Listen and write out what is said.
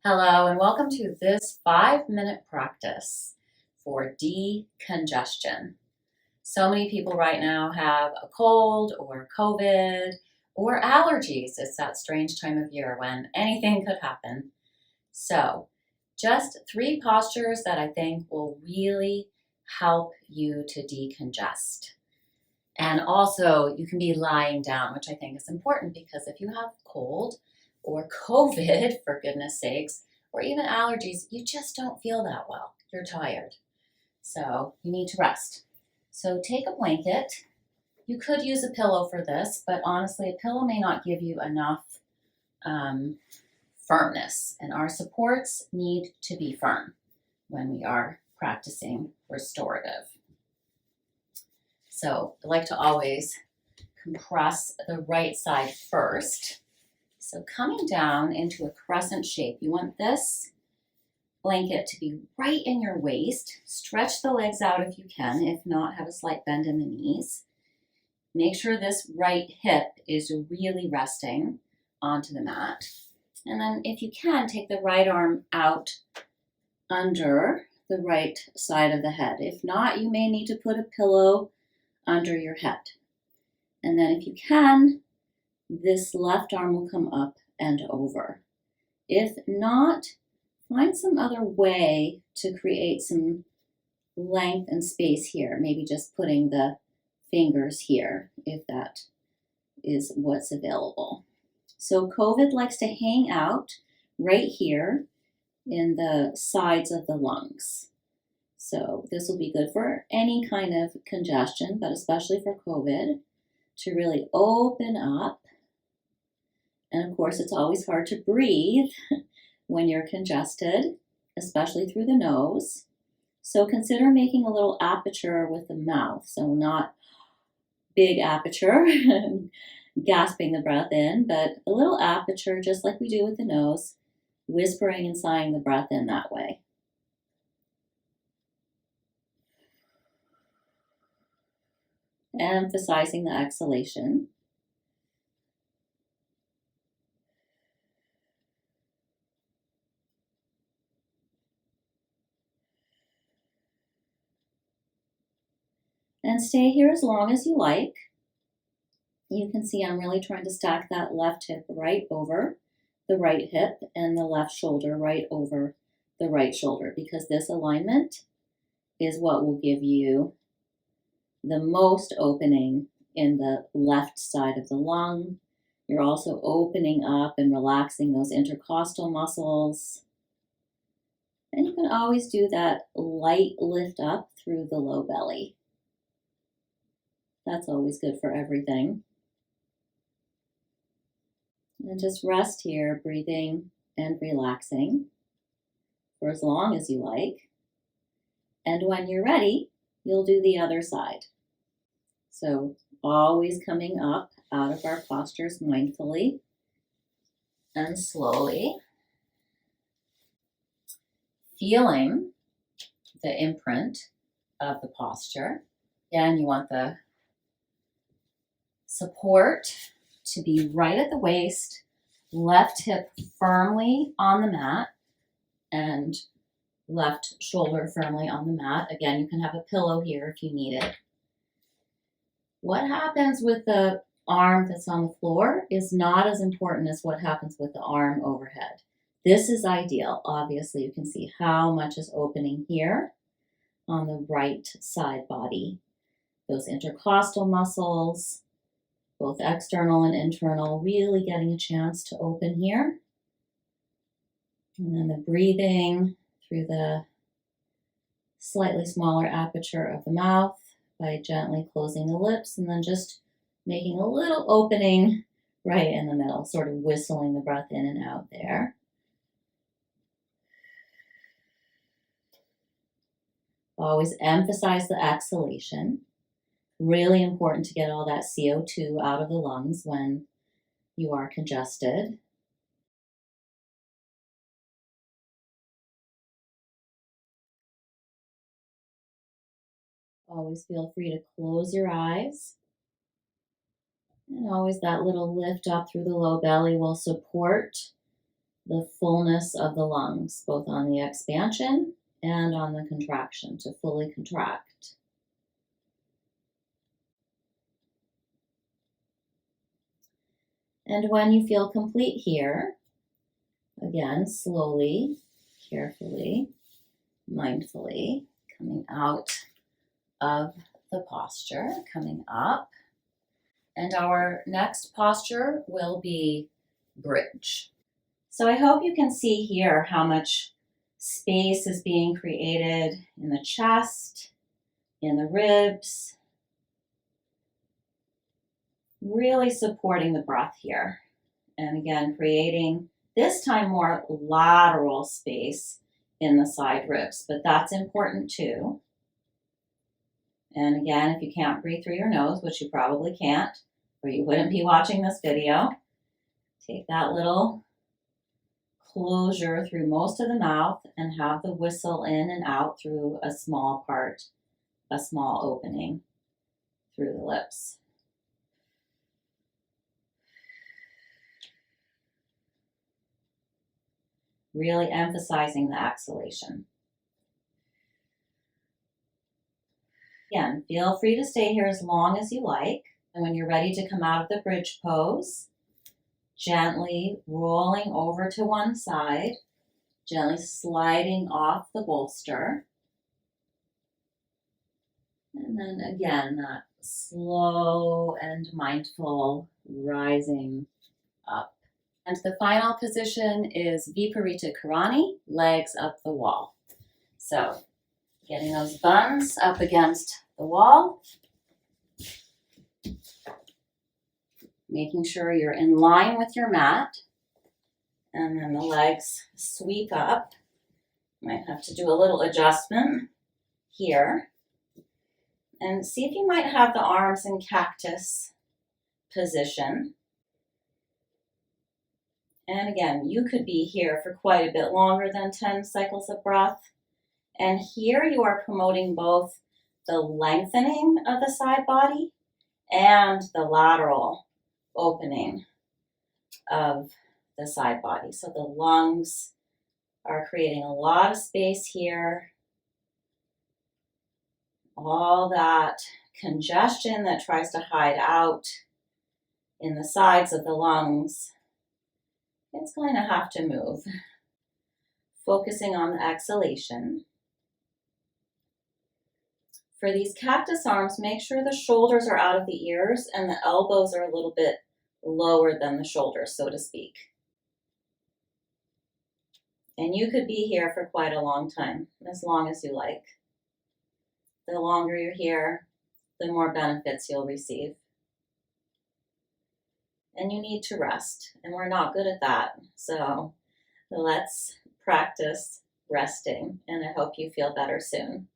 Hello, and welcome to this 5-minute practice for decongestion. So many people right now have a cold or COVID or allergies. It's that strange time of year when anything could happen. So, just 3 postures that I think will really help you to decongest. And also, you can be lying down, which I think is important because if you have cold or COVID, for goodness sakes, or even allergies, you just don't feel that well. You're tired. So you need to rest. So take a blanket. You could use a pillow for this, but honestly, a pillow may not give you enough firmness. And our supports need to be firm when we are practicing restorative. So I like to always compress the right side first. So coming down into a crescent shape, you want this blanket to be right in your waist. Stretch the legs out if you can. If not, have a slight bend in the knees. Make sure this right hip is really resting onto the mat. And then if you can, take the right arm out under the right side of the head. If not, you may need to put a pillow under your head. And then if you can, this left arm will come up and over. If not, find some other way to create some length and space here. Maybe just putting the fingers here, if that is what's available. So COVID likes to hang out right here in the sides of the lungs. So this will be good for any kind of congestion, but especially for COVID, to really open up. And of course, it's always hard to breathe when you're congested, especially through the nose. So consider making a little aperture with the mouth. So not big aperture, gasping the breath in, but a little aperture just like we do with the nose, whispering and sighing the breath in that way. Emphasizing the exhalation. And stay here as long as you like. You can see I'm really trying to stack that left hip right over the right hip and the left shoulder right over the right shoulder, because this alignment is what will give you the most opening in the left side of the lung. You're also opening up and relaxing those intercostal muscles. And you can always do that light lift up through the low belly. That's always good for everything. And just rest here, breathing and relaxing for as long as you like. And when you're ready, you'll do the other side. So always coming up out of our postures mindfully and slowly. Feeling the imprint of the posture. Again, you want the support to be right at the waist, left hip firmly on the mat, and left shoulder firmly on the mat. Again, you can have a pillow here if you need it. What happens with the arm that's on the floor is not as important as what happens with the arm overhead. This is ideal. Obviously, you can see how much is opening here on the right side body. Those intercostal muscles, both external and internal, really getting a chance to open here. And then the breathing through the slightly smaller aperture of the mouth by gently closing the lips and then just making a little opening right in the middle, sort of whistling the breath in and out there. Always emphasize the exhalation. Really important to get all that CO2 out of the lungs when you are congested. Always feel free to close your eyes. And always that little lift up through the low belly will support the fullness of the lungs, both on the expansion and on the contraction, to fully contract. And when you feel complete here, again, slowly, carefully, mindfully, coming out of the posture, coming up. And our next posture will be bridge. So I hope you can see here how much space is being created in the chest, in the ribs, really supporting the breath here. And again, creating this time more lateral space in the side ribs, but that's important too. And again, if you can't breathe through your nose, which you probably can't, or you wouldn't be watching this video, take that little closure through most of the mouth and have the whistle in and out through a small part, a small opening through the lips. Really emphasizing the exhalation. Again, feel free to stay here as long as you like. And when you're ready to come out of the bridge pose, gently rolling over to one side, gently sliding off the bolster. And then again, that slow and mindful rising up. And the final position is Viparita Karani, legs up the wall. So getting those buns up against the wall, making sure you're in line with your mat, and then the legs sweep up. Might have to do a little adjustment here. And see if you might have the arms in cactus position. And again, you could be here for quite a bit longer than 10 cycles of breath. And here you are promoting both the lengthening of the side body and the lateral opening of the side body. So the lungs are creating a lot of space here. All that congestion that tries to hide out in the sides of the lungs, it's going to have to move. Focusing on the exhalation. For these cactus arms, make sure the shoulders are out of the ears and the elbows are a little bit lower than the shoulders, so to speak. And you could be here for quite a long time, as long as you like. The longer you're here, the more benefits you'll receive. And you need to rest, and we're not good at that. So let's practice resting, and I hope you feel better soon.